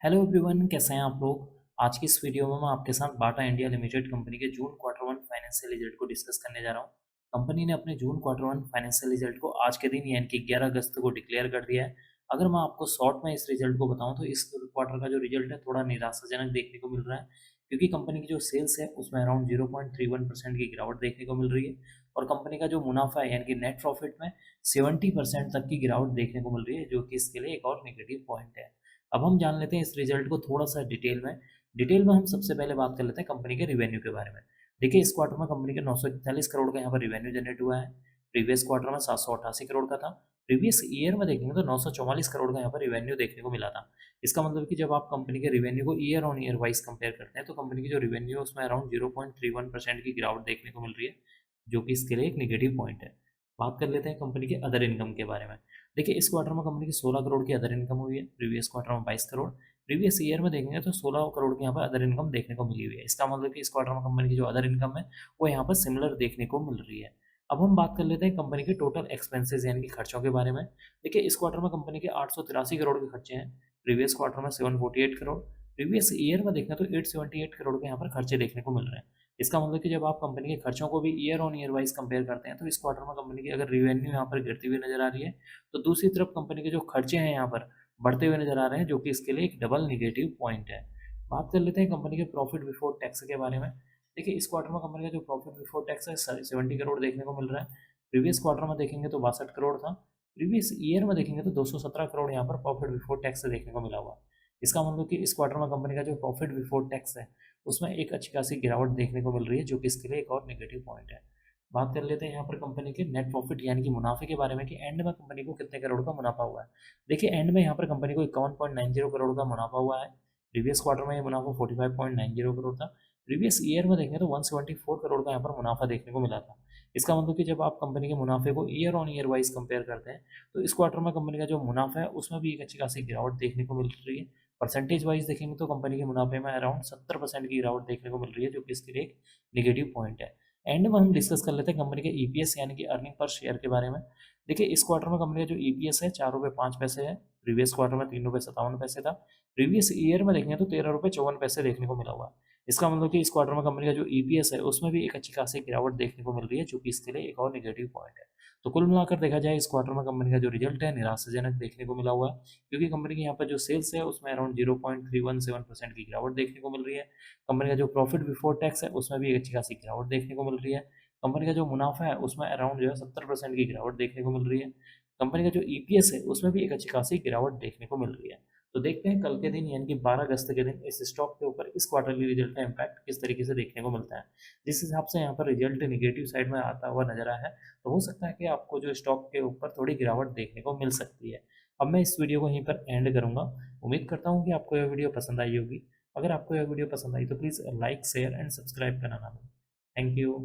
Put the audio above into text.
Hello everyone, कैसे हैं आप लोग। आज की इस वीडियो में मैं आपके साथ बाटा इंडिया लिमिटेड कंपनी के जून क्वार्टर वन फाइनेंशियल रिजल्ट को डिस्कस करने जा रहा हूं। कंपनी ने अपने जून क्वार्टर वन फाइनेंशियल रिजल्ट को आज के दिन यानी कि 11 अगस्त को डिक्लेयर कर दिया है। अगर मैं आपको शॉर्ट में इस रिजल्ट को बताऊं तो इस क्वार्टर का जो रिजल्ट है थोड़ा निराशाजनक देखने को मिल रहा है, क्योंकि कंपनी की जो सेल्स है उसमें अराउंड 0.31% की गिरावट देखने को मिल रही है और कंपनी का जो मुनाफा है यानी कि नेट प्रॉफिट में 70% तक की गिरावट देखने को मिल रही है, जो कि इसके लिए एक और नेगेटिव पॉइंट है। अब हम जान लेते हैं इस रिजल्ट को थोड़ा सा डिटेल में हम सबसे पहले बात कर लेते हैं कंपनी के रिवेन्यू के बारे में। देखिए, इस क्वार्टर में कंपनी के 941 करोड़ का यहाँ पर रिवेन्यू जनरेट हुआ है। प्रीवियस क्वार्टर में 788 करोड़ का था। प्रीवियस ईयर में देखेंगे तो 944 करोड़ का यहाँ पर रिवेन्यू देखने को मिला था। इसका मतलब कि जब आप कंपनी के रिवेन्यू को year on year wise compare करते हैं तो कंपनी की जो रिवेन्यू है उसमें अराउंड 0.31% की गिरावट देखने को मिल रही है, जो कि इसके लिए एक निगेटिव पॉइंट है। बात कर लेते हैं कंपनी के अदर इनकम के बारे में। देखिए, इस क्वार्टर में कंपनी की 16 करोड़ की अदर इनकम हुई है। प्रीवियस क्वार्टर में 22 करोड़। प्रीवियस ईयर में देखेंगे तो 16 करोड़ की यहाँ पर अदर इनकम देखने को मिली हुई है। इसका मतलब कि इस क्वार्टर में कंपनी की जो अदर इनकम है वो यहाँ पर सिमिलर देखने को मिल रही है। अब हम बात कर लेते हैं कंपनी के टोटल एक्सपेंसेस यानी कि खर्चों के बारे में। देखिए, इस क्वार्टर में कंपनी के 883 करोड़ के खर्चे हैं। प्रीवियस क्वार्टर में 748 करोड़। प्रीवियस ईयर में देखें तो 878 करोड़ के यहाँ पर खर्चे देखने को मिल रहे हैं। इसका मतलब कि जब आप कंपनी के खर्चों को भी year on year wise compare करते हैं तो इस क्वार्टर में कंपनी की अगर रिवेन्यू यहाँ पर गिरती हुई नजर आ रही है, तो दूसरी तरफ कंपनी के जो खर्चे हैं यहाँ पर बढ़ते हुए नजर आ रहे हैं, जो कि इसके लिए एक डबल निगेटिव पॉइंट है। बात कर लेते हैं कंपनी के प्रॉफिट बिफोर टैक्स के बारे में। देखिए, इस क्वार्टर में कंपनी का जो प्रॉफिट बिफोर टैक्स है 70 करोड़ देखने को मिल रहा है। प्रीवियस क्वार्टर में देखेंगे तो 62 करोड़ था। प्रीवियस ईयर में देखेंगे तो 217 करोड़ यहाँ पर प्रॉफिट बिफोर टैक्स से देखने को मिला हुआ। इसका मतलब कि इस क्वार्टर में कंपनी का जो प्रॉफिट बिफोर टैक्स है उसमें एक अच्छी खासी गिरावट देखने को मिल रही है, जो कि इसके लिए एक और नेगेटिव पॉइंट है। बात कर लेते हैं यहाँ पर कंपनी के नेट प्रॉफिट यानी कि मुनाफे के बारे में कि एंड में कंपनी को कितने करोड़ का मुनाफा हुआ है। देखिए, एंड में यहाँ पर कंपनी को 51.90 करोड़ का मुनाफा हुआ है। प्रीवियस क्वार्टर में ये मुनाफा 45.90 करोड़ था। प्रीवियस ईयर में देखेंगे तो 174 करोड़ का यहाँ पर मुनाफा देखने को मिला था। इसका मतलब कि जब आप कंपनी के मुनाफे को year on year wise compare करते हैं तो इस क्वार्टर में कंपनी का जो मुनाफा है उसमें भी एक अच्छी खासी गिरावट देखने को मिल रही है। परसेंटेज वाइज देखेंगे तो कंपनी के मुनाफे में अराउंड 70% की गिरावट देखने को मिल रही है, जो कि इसके लिए एक निगेटिव पॉइंट है। एंड में हम डिस्कस कर लेते हैं कंपनी के ईपीएस यानी कि अर्निंग पर शेयर के बारे में। देखिए, इस क्वार्टर में कंपनी का जो ईपीएस है 4 रुपये 5 पैसे है। प्रीवियस क्वार्टर में 3 रुपये 57 पैसे था। प्रीवियस ईयर में देखेंगे तो 13 रुपये 54 पैसे देखने को मिला हुआ है। इसका मतलब कि इस क्वार्टर में कंपनी का जो ईपीएस है उसमें भी एक अच्छी खासी गिरावट देखने को मिल रही है, जो कि इसके लिए एक और निगेटिव पॉइंट है। तो कुल मिलाकर देखा जाए इस क्वार्टर में कंपनी का जो रिजल्ट है निराशाजनक देखने को मिला हुआ है, क्योंकि कंपनी की यहाँ पर जो सेल्स है उसमें अराउंड 0.317% की गिरावट देखने को मिल रही है। कंपनी का जो प्रॉफिट बिफोर टैक्स है उसमें भी एक अच्छी खासी गिरावट देखने को मिल रही है। कंपनी का जो मुनाफा है उसमें अराउंड जो है 70% की गिरावट देखने को मिल रही है। कंपनी का जो ईपीएस है उसमें भी एक अच्छी खासी गिरावट देखने को मिल रही है। तो देखते हैं कल के दिन यानी कि 12 अगस्त के दिन इस स्टॉक के ऊपर इस क्वार्टरली रिजल्ट का इम्पैक्ट किस तरीके से देखने को मिलता है। जिस हिसाब से यहाँ पर रिजल्ट निगेटिव साइड में आता हुआ नजर आया है, तो हो सकता है कि आपको जो स्टॉक के ऊपर थोड़ी गिरावट देखने को मिल सकती है। अब मैं इस वीडियो को यहीं पर एंड करूंगा। उम्मीद करता हूँ कि आपको यह वीडियो पसंद आई होगी। अगर आपको यह वीडियो पसंद आई तो please like share and subscribe करना ना भूलें। Thank you.